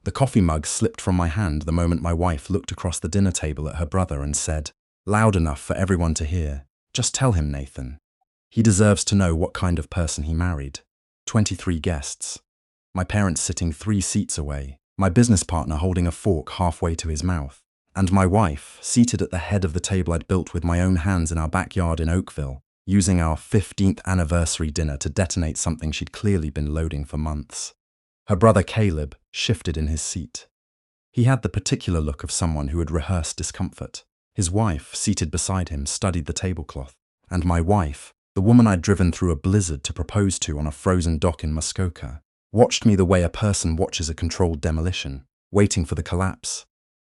The coffee mug slipped from my hand the moment my wife looked across the dinner table at her brother and said, loud enough for everyone to hear, "Just tell him, Nathan. He deserves to know what kind of person he married." 23 guests. My parents sitting 3 seats away, my business partner holding a fork halfway to his mouth, and my wife seated at the head of the table I'd built with my own hands in our backyard in Oakville, using our 15th anniversary dinner to detonate something she'd clearly been loading for months. Her brother Caleb shifted in his seat. He had the particular look of someone who had rehearsed discomfort. His wife, seated beside him, studied the tablecloth, and my wife, the woman I'd driven through a blizzard to propose to on a frozen dock in Muskoka, watched me the way a person watches a controlled demolition, waiting for the collapse.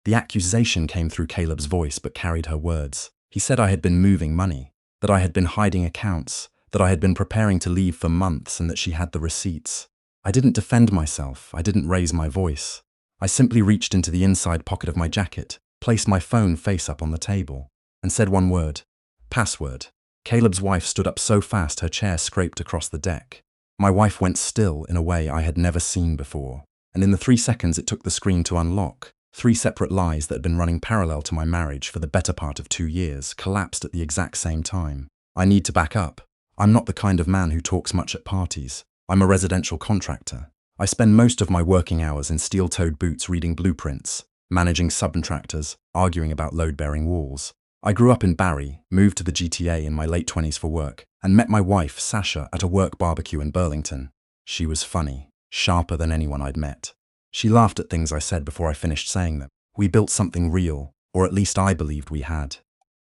The accusation came through Caleb's voice but carried her words. He said I had been moving money, that I had been hiding accounts, that I had been preparing to leave for months and that she had the receipts. I didn't defend myself, I didn't raise my voice. I simply reached into the inside pocket of my jacket, placed my phone face up on the table, and said one word, "Password." Caleb's wife stood up so fast her chair scraped across the deck. My wife went still in a way I had never seen before, and in the 3 seconds it took the screen to unlock, 3 separate lies that had been running parallel to my marriage for the better part of 2 years collapsed at the exact same time. I need to back up. I'm not the kind of man who talks much at parties. I'm a residential contractor. I spend most of my working hours in steel-toed boots reading blueprints, managing subcontractors, arguing about load-bearing walls. I grew up in Barrie, moved to the GTA in my late 20s for work, and met my wife, Sasha, at a work barbecue in Burlington. She was funny, sharper than anyone I'd met. She laughed at things I said before I finished saying them. We built something real, or at least I believed we had.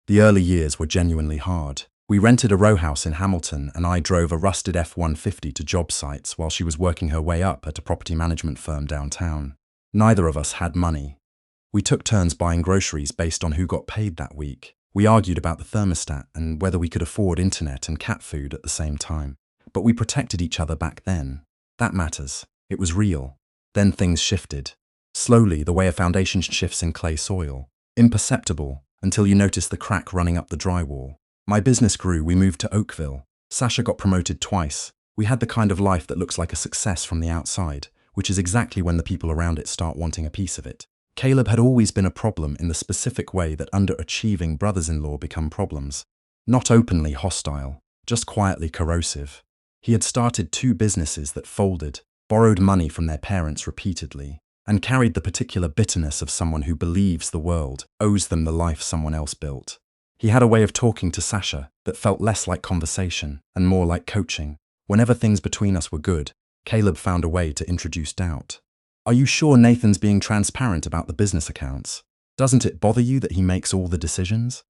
The early years were genuinely hard. We rented a row house in Hamilton and I drove a rusted F-150 to job sites while she was working her way up at a property management firm downtown. Neither of us had money. We took turns buying groceries based on who got paid that week. We argued about the thermostat and whether we could afford internet and cat food at the same time. But we protected each other back then. That matters. It was real. Then things shifted. Slowly, the way a foundation shifts in clay soil. Imperceptible, until you notice the crack running up the drywall. My business grew, we moved to Oakville. Sasha got promoted twice. We had the kind of life that looks like a success from the outside, which is exactly when the people around it start wanting a piece of it. Caleb had always been a problem in the specific way that underachieving brothers-in-law become problems. Not openly hostile, just quietly corrosive. He had started 2 businesses that folded, borrowed money from their parents repeatedly, and carried the particular bitterness of someone who believes the world owes them the life someone else built. He had a way of talking to Sasha that felt less like conversation and more like coaching. Whenever things between us were good, Caleb found a way to introduce doubt. "Are you sure Nathan's being transparent about the business accounts? Doesn't it bother you that he makes all the decisions?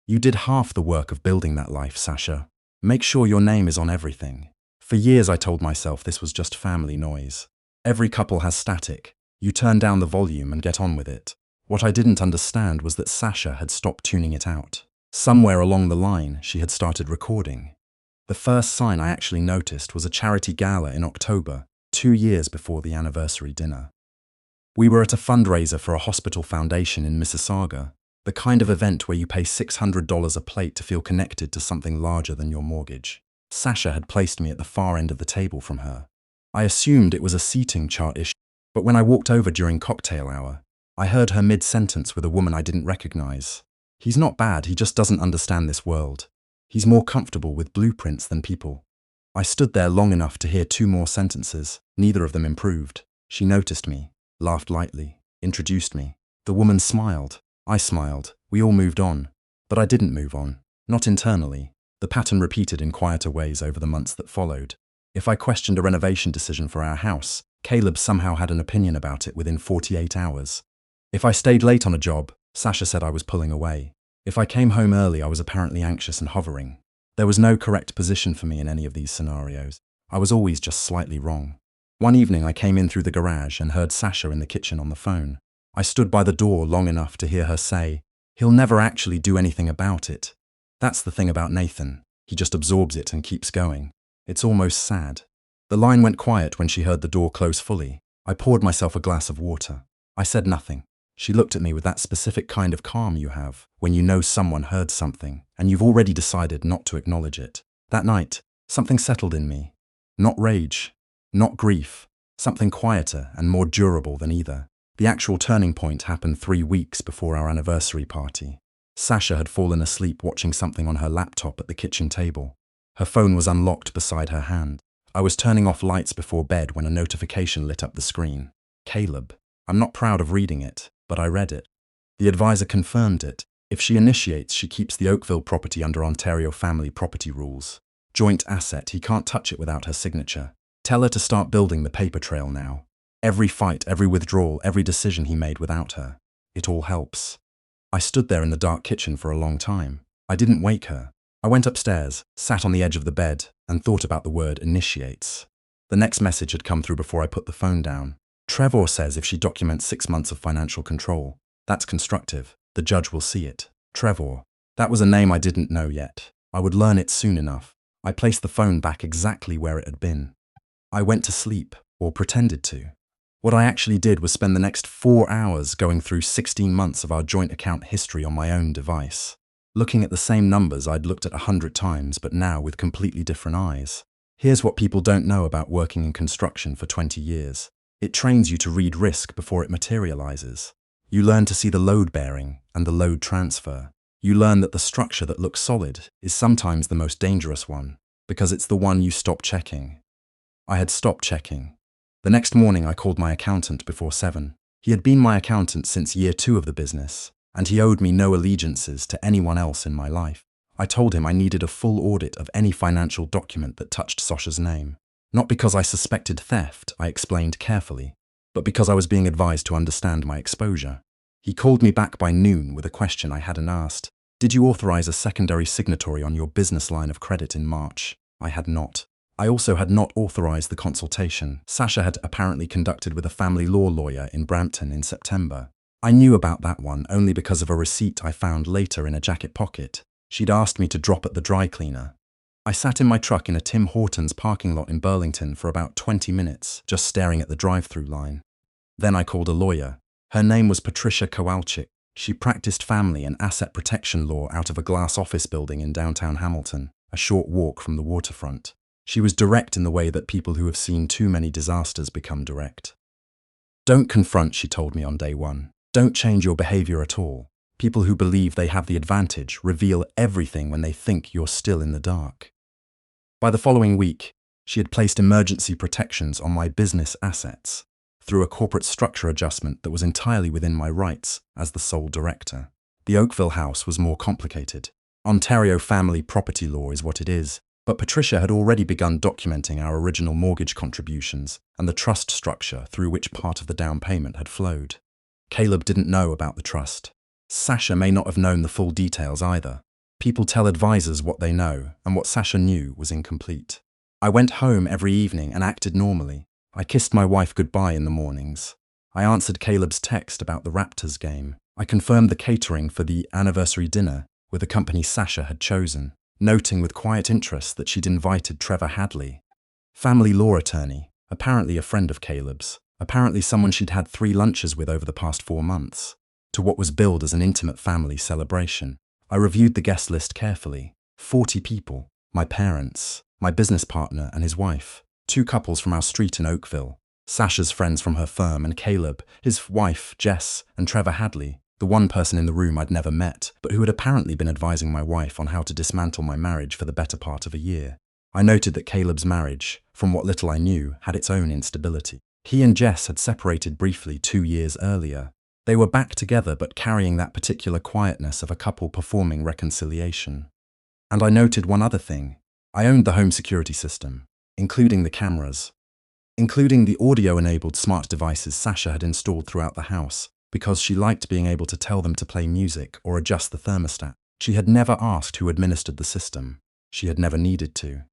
You did half the work of building that life, Sasha. Make sure your name is on everything." For years I told myself this was just family noise. Every couple has static. You turn down the volume and get on with it. What I didn't understand was that Sasha had stopped tuning it out. Somewhere along the line, she had started recording. The first sign I actually noticed was a charity gala in October, 2 years before the anniversary dinner. We were at a fundraiser for a hospital foundation in Mississauga, the kind of event where you pay $600 a plate to feel connected to something larger than your mortgage. Sasha had placed me at the far end of the table from her. I assumed it was a seating chart issue, but when I walked over during cocktail hour, I heard her mid-sentence with a woman I didn't recognize. "He's not bad, he just doesn't understand this world. He's more comfortable with blueprints than people." I stood there long enough to hear 2 more sentences. Neither of them improved. She noticed me, laughed lightly, introduced me. The woman smiled. I smiled. We all moved on. But I didn't move on. Not internally. The pattern repeated in quieter ways over the months that followed. If I questioned a renovation decision for our house, Caleb somehow had an opinion about it within 48 hours. If I stayed late on a job, Sasha said I was pulling away. If I came home early, I was apparently anxious and hovering. There was no correct position for me in any of these scenarios. I was always just slightly wrong. One evening I came in through the garage and heard Sasha in the kitchen on the phone. I stood by the door long enough to hear her say, "He'll never actually do anything about it. That's the thing about Nathan. He just absorbs it and keeps going. It's almost sad." The line went quiet when she heard the door close fully. I poured myself a glass of water. I said nothing. She looked at me with that specific kind of calm you have when you know someone heard something and you've already decided not to acknowledge it. That night, something settled in me. Not rage, not grief, Something quieter and more durable than either. The actual turning point happened 3 weeks before our anniversary party. Sasha had fallen asleep watching something on her laptop at the kitchen table. Her phone was unlocked beside her hand. I was turning off lights before bed when a notification lit up the screen. Caleb. I'm not proud of reading it, but I read it. The advisor confirmed it. If she initiates, she keeps the Oakville property under Ontario family property rules. Joint asset, he can't touch it without her signature. Tell her to start building the paper trail now. Every fight, every withdrawal, every decision he made without her. It all helps. I stood there in the dark kitchen for a long time. I didn't wake her. I went upstairs, sat on the edge of the bed, and thought about the word initiates. The next message had come through before I put the phone down. Trevor says if she documents 6 months of financial control, that's constructive. The judge will see it. Trevor. That was a name I didn't know yet. I would learn it soon enough. I placed the phone back exactly where it had been. I went to sleep, or pretended to. What I actually did was spend the next 4 hours going through 16 months of our joint account history on my own device, looking at the same numbers I'd looked at 100 times, but now with completely different eyes. Here's what people don't know about working in construction for 20 years. It trains you to read risk before it materializes. You learn to see the load bearing and the load transfer. You learn that the structure that looks solid is sometimes the most dangerous one, because it's the one you stop checking. I had stopped checking. The next morning I called my accountant before 7. He had been my accountant since year 2 of the business, and he owed me no allegiances to anyone else in my life. I told him I needed a full audit of any financial document that touched Sasha's name. Not because I suspected theft, I explained carefully, but because I was being advised to understand my exposure. He called me back by noon with a question I hadn't asked. Did you authorize a secondary signatory on your business line of credit in March? I had not. I also had not authorized the consultation Sasha had apparently conducted with a family law lawyer in Brampton in September. I knew about that one only because of a receipt I found later in a jacket pocket. She'd asked me to drop at the dry cleaner. I sat in my truck in a Tim Hortons parking lot in Burlington for about 20 minutes, just staring at the drive-through line. Then I called a lawyer. Her name was Patricia Kowalczyk. She practiced family and asset protection law out of a glass office building in downtown Hamilton, a short walk from the waterfront. She was direct in the way that people who have seen too many disasters become direct. Don't confront, she told me on day 1. Don't change your behavior at all. People who believe they have the advantage reveal everything when they think you're still in the dark. By the following week, she had placed emergency protections on my business assets through a corporate structure adjustment that was entirely within my rights as the sole director. The Oakville house was more complicated. Ontario family property law is what it is, but Patricia had already begun documenting our original mortgage contributions and the trust structure through which part of the down payment had flowed. Caleb didn't know about the trust. Sasha may not have known the full details either. People tell advisors what they know, and what Sasha knew was incomplete. I went home every evening and acted normally. I kissed my wife goodbye in the mornings. I answered Caleb's text about the Raptors game. I confirmed the catering for the anniversary dinner with the company Sasha had chosen, noting with quiet interest that she'd invited Trevor Hadley, family law attorney, apparently a friend of Caleb's, apparently someone she'd had 3 lunches with over the past 4 months, to what was billed as an intimate family celebration. I reviewed the guest list carefully. 40 people, my parents, my business partner and his wife, 2 couples from our street in Oakville, Sasha's friends from her firm, and Caleb, his wife, Jess, and Trevor Hadley, the one person in the room I'd never met, but who had apparently been advising my wife on how to dismantle my marriage for the better part of a year. I noted that Caleb's marriage, from what little I knew, had its own instability. He and Jess had separated briefly 2 years earlier. They were back together but carrying that particular quietness of a couple performing reconciliation. And I noted one other thing. I owned the home security system, including the cameras, including the audio-enabled smart devices Sasha had installed throughout the house, because she liked being able to tell them to play music or adjust the thermostat. She had never asked who administered the system. She had never needed to.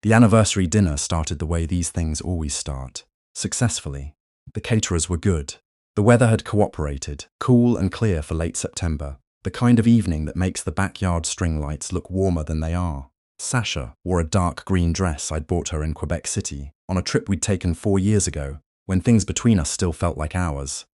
The anniversary dinner started the way these things always start, successfully. The caterers were good. The weather had cooperated, cool and clear for late September, the kind of evening that makes the backyard string lights look warmer than they are. Sasha wore a dark green dress I'd bought her in Quebec City, on a trip we'd taken 4 years ago, when things between us still felt like hours.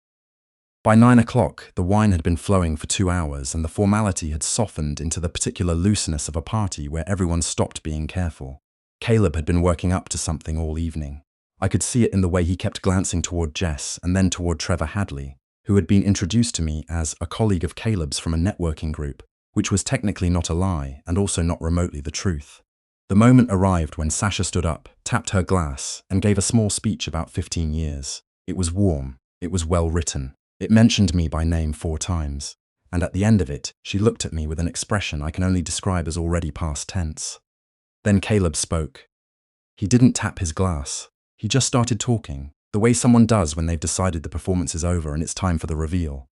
By 9 o'clock, the wine had been flowing for 2 hours, and the formality had softened into the particular looseness of a party where everyone stopped being careful. Caleb had been working up to something all evening. I could see it in the way he kept glancing toward Jess and then toward Trevor Hadley, who had been introduced to me as a colleague of Caleb's from a networking group, which was technically not a lie and also not remotely the truth. The moment arrived when Sasha stood up, tapped her glass, and gave a small speech about 15 years. It was warm. It was well written. It mentioned me by name 4 times. And at the end of it, she looked at me with an expression I can only describe as already past tense. Then Caleb spoke. He didn't tap his glass. He just started talking, the way someone does when they've decided the performance is over and it's time for the reveal.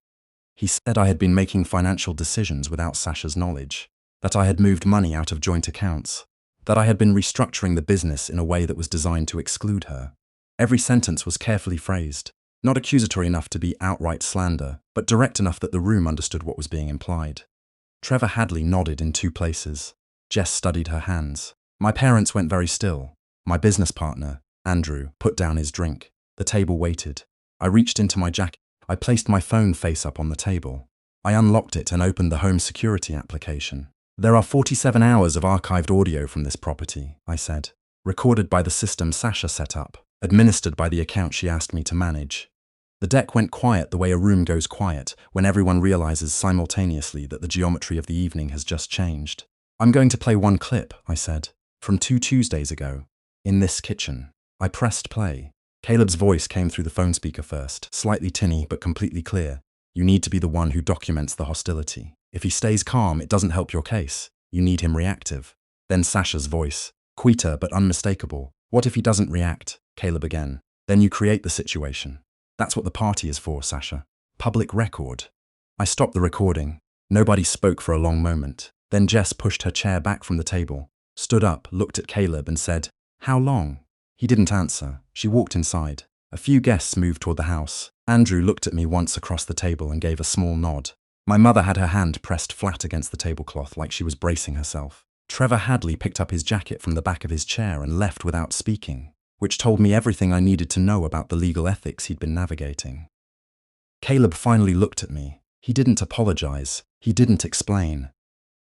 He said I had been making financial decisions without Sasha's knowledge, that I had moved money out of joint accounts, that I had been restructuring the business in a way that was designed to exclude her. Every sentence was carefully phrased, not accusatory enough to be outright slander, but direct enough that the room understood what was being implied. Trevor Hadley nodded in 2 places. Jess studied her hands. My parents went very still. My business partner, Andrew, put down his drink. The table waited. I reached into my jacket. I placed my phone face up on the table. I unlocked it and opened the home security application. There are 47 hours of archived audio from this property, I said, recorded by the system Sasha set up, administered by the account she asked me to manage. The deck went quiet the way a room goes quiet when everyone realizes simultaneously that the geometry of the evening has just changed. I'm going to play 1 clip, I said, from 2 Tuesdays ago, in this kitchen. I pressed play. Caleb's voice came through the phone speaker first, slightly tinny but completely clear. You need to be the one who documents the hostility. If he stays calm, it doesn't help your case. You need him reactive. Then Sasha's voice, quieter but unmistakable. What if he doesn't react? Caleb again. Then you create the situation. That's what the party is for, Sasha. Public record. I stopped the recording. Nobody spoke for a long moment. Then Jess pushed her chair back from the table, stood up, looked at Caleb and said, "How long?" He didn't answer. She walked inside. A few guests moved toward the house. Andrew looked at me once across the table and gave a small nod. My mother had her hand pressed flat against the tablecloth like she was bracing herself. Trevor Hadley picked up his jacket from the back of his chair and left without speaking, which told me everything I needed to know about the legal ethics he'd been navigating. Caleb finally looked at me. He didn't apologize. He didn't explain.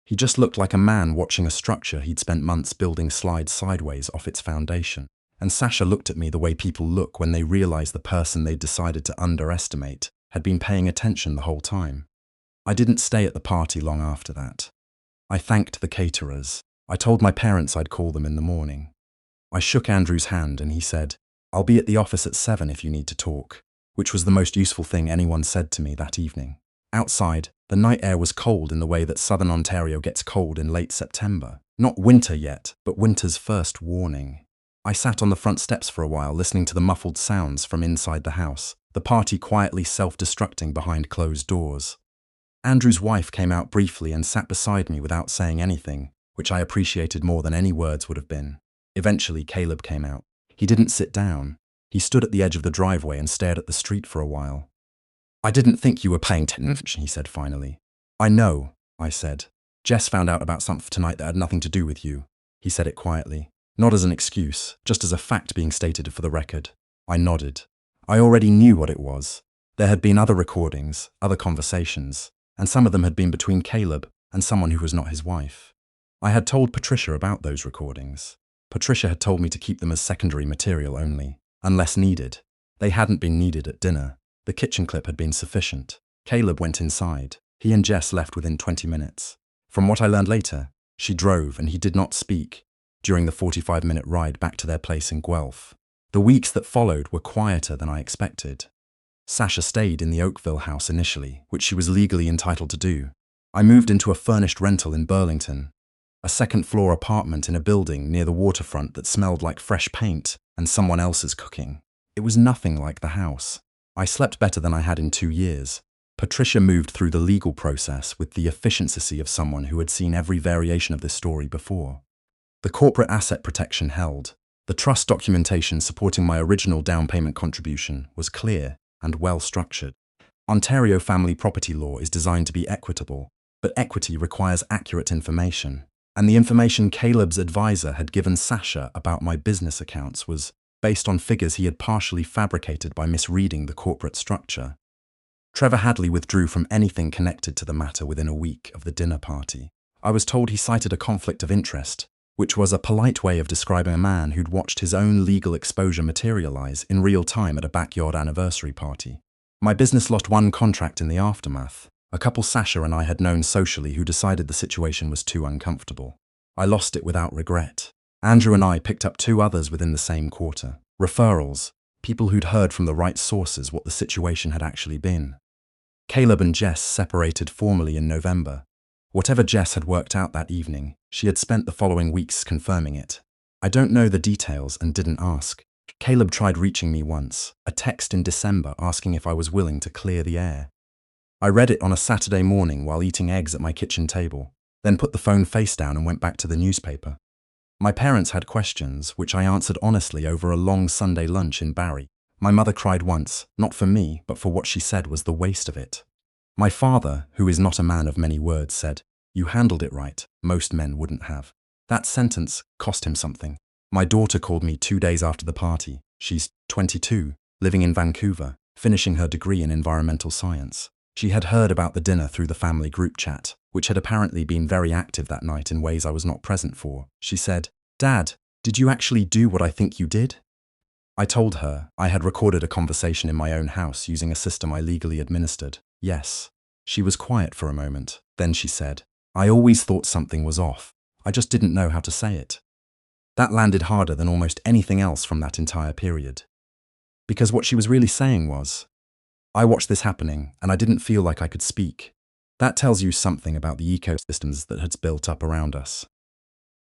He just looked like a man watching a structure he'd spent months building slide sideways off its foundation. And Sasha looked at me the way people look when they realize the person they'd decided to underestimate had been paying attention the whole time. I didn't stay at the party long after that. I thanked the caterers. I told my parents I'd call them in the morning. I shook Andrew's hand and he said, "I'll be at the office at 7 if you need to talk," which was the most useful thing anyone said to me that evening. Outside, the night air was cold in the way that southern Ontario gets cold in late September. Not winter yet, but winter's first warning. I sat on the front steps for a while listening to the muffled sounds from inside the house, the party quietly self-destructing behind closed doors. Andrew's wife came out briefly and sat beside me without saying anything, which I appreciated more than any words would have been. Eventually, Caleb came out. He didn't sit down. He stood at the edge of the driveway and stared at the street for a while. "I didn't think you were paying attention," he said finally. "I know," I said. "Jess found out about something tonight that had nothing to do with you." He said it quietly. Not as an excuse, just as a fact being stated for the record. I nodded. I already knew what it was. There had been other recordings, other conversations, and some of them had been between Caleb and someone who was not his wife. I had told Patricia about those recordings. Patricia had told me to keep them as secondary material only, unless needed. They hadn't been needed at dinner. The kitchen clip had been sufficient. Caleb went inside. He and Jess left within 20 minutes. From what I learned later, she drove and he did not speak during the 45-minute ride back to their place in Guelph. The weeks that followed were quieter than I expected. Sasha stayed in the Oakville house initially, which she was legally entitled to do. I moved into a furnished rental in Burlington, a second-floor apartment in a building near the waterfront that smelled like fresh paint and someone else's cooking. It was nothing like the house. I slept better than I had in 2 years. Patricia moved through the legal process with the efficiency of someone who had seen every variation of this story before. The corporate asset protection held. The trust documentation supporting my original down payment contribution was clear and well structured. Ontario family property law is designed to be equitable, but equity requires accurate information. And the information Caleb's advisor had given Sasha about my business accounts was based on figures he had partially fabricated by misreading the corporate structure. Trevor Hadley withdrew from anything connected to the matter within a week of the dinner party. I was told he cited a conflict of interest, which was a polite way of describing a man who'd watched his own legal exposure materialize in real time at a backyard anniversary party. My business lost one contract in the aftermath. A couple Sasha and I had known socially who decided the situation was too uncomfortable. I lost it without regret. Andrew and I picked up 2 others within the same quarter. Referrals, people who'd heard from the right sources what the situation had actually been. Caleb and Jess separated formally in November. Whatever Jess had worked out that evening, she had spent the following weeks confirming it. I don't know the details and didn't ask. Caleb tried reaching me once, a text in December asking if I was willing to clear the air. I read it on a Saturday morning while eating eggs at my kitchen table, then put the phone face down and went back to the newspaper. My parents had questions, which I answered honestly over a long Sunday lunch in Barry. My mother cried once, not for me, but for what she said was the waste of it. My father, who is not a man of many words, said, "You handled it right, most men wouldn't have." That sentence cost him something. My daughter called me 2 days after the party. She's 22, living in Vancouver, finishing her degree in environmental science. She had heard about the dinner through the family group chat, which had apparently been very active that night in ways I was not present for. She said, "Dad, did you actually do what I think you did?" I told her I had recorded a conversation in my own house using a system I legally administered. Yes. She was quiet for a moment. Then she said, "I always thought something was off. I just didn't know how to say it." That landed harder than almost anything else from that entire period. Because what she was really saying was, I watched this happening and I didn't feel like I could speak. That tells you something about the ecosystems that had built up around us.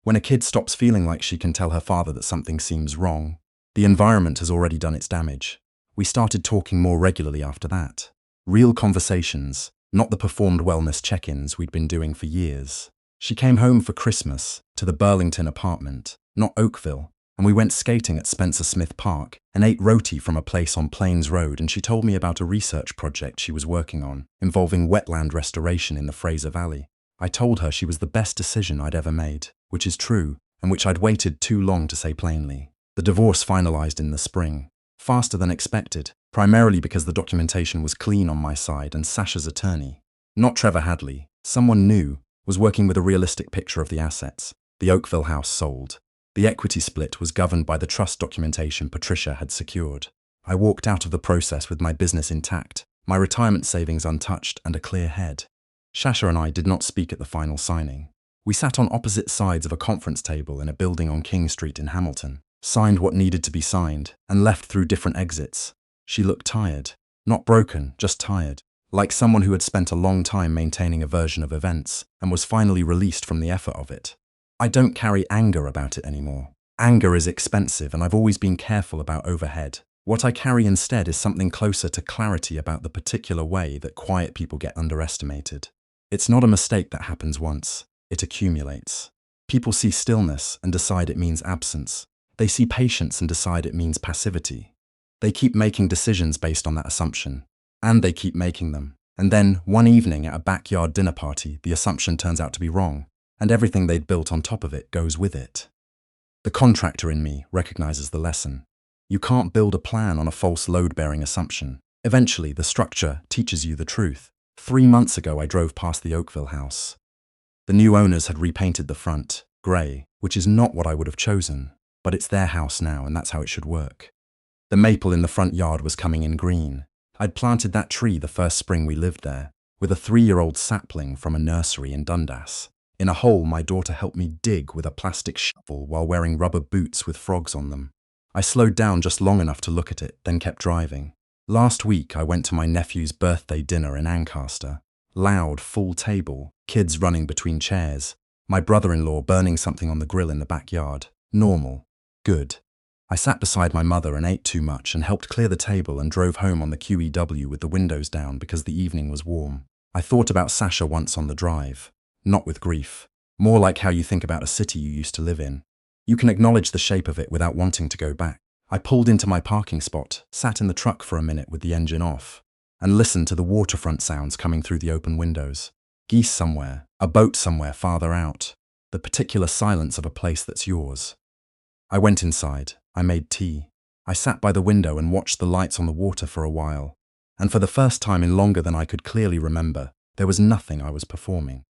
When a kid stops feeling like she can tell her father that something seems wrong, the environment has already done its damage. We started talking more regularly after that. Real conversations, not the performed wellness check-ins we'd been doing for years. She came home for Christmas to the Burlington apartment, not Oakville, and we went skating at Spencer Smith Park and ate roti from a place on Plains Road, and she told me about a research project she was working on involving wetland restoration in the Fraser Valley. I told her she was the best decision I'd ever made, which is true, and which I'd waited too long to say plainly. The divorce finalized in the spring, faster than expected, primarily because the documentation was clean on my side and Sasha's attorney, not Trevor Hadley, someone new, was working with a realistic picture of the assets. The Oakville house sold. The equity split was governed by the trust documentation Patricia had secured. I walked out of the process with my business intact, my retirement savings untouched, and a clear head. Sasha and I did not speak at the final signing. We sat on opposite sides of a conference table in a building on King Street in Hamilton, signed what needed to be signed, and left through different exits. She looked tired. Not broken, just tired. Like someone who had spent a long time maintaining a version of events and was finally released from the effort of it. I don't carry anger about it anymore. Anger is expensive and I've always been careful about overhead. What I carry instead is something closer to clarity about the particular way that quiet people get underestimated. It's not a mistake that happens once. It accumulates. People see stillness and decide it means absence. They see patience and decide it means passivity. They keep making decisions based on that assumption. And they keep making them. And then, one evening at a backyard dinner party, the assumption turns out to be wrong, and everything they'd built on top of it goes with it. The contractor in me recognizes the lesson. You can't build a plan on a false load-bearing assumption. Eventually, the structure teaches you the truth. 3 months ago, I drove past the Oakville house. The new owners had repainted the front, grey, which is not what I would have chosen, but it's their house now, and that's how it should work. The maple in the front yard was coming in green. I'd planted that tree the first spring we lived there, with a 3-year-old sapling from a nursery in Dundas. In a hole my daughter helped me dig with a plastic shovel while wearing rubber boots with frogs on them. I slowed down just long enough to look at it, then kept driving. Last week I went to my nephew's birthday dinner in Ancaster. Loud, full table, kids running between chairs, my brother-in-law burning something on the grill in the backyard. Normal. Good. I sat beside my mother and ate too much and helped clear the table and drove home on the QEW with the windows down because the evening was warm. I thought about Sasha once on the drive. Not with grief. More like how you think about a city you used to live in. You can acknowledge the shape of it without wanting to go back. I pulled into my parking spot, sat in the truck for a minute with the engine off, and listened to the waterfront sounds coming through the open windows. Geese somewhere, a boat somewhere farther out. The particular silence of a place that's yours. I went inside. I made tea. I sat by the window and watched the lights on the water for a while. And for the first time in longer than I could clearly remember, there was nothing I was performing.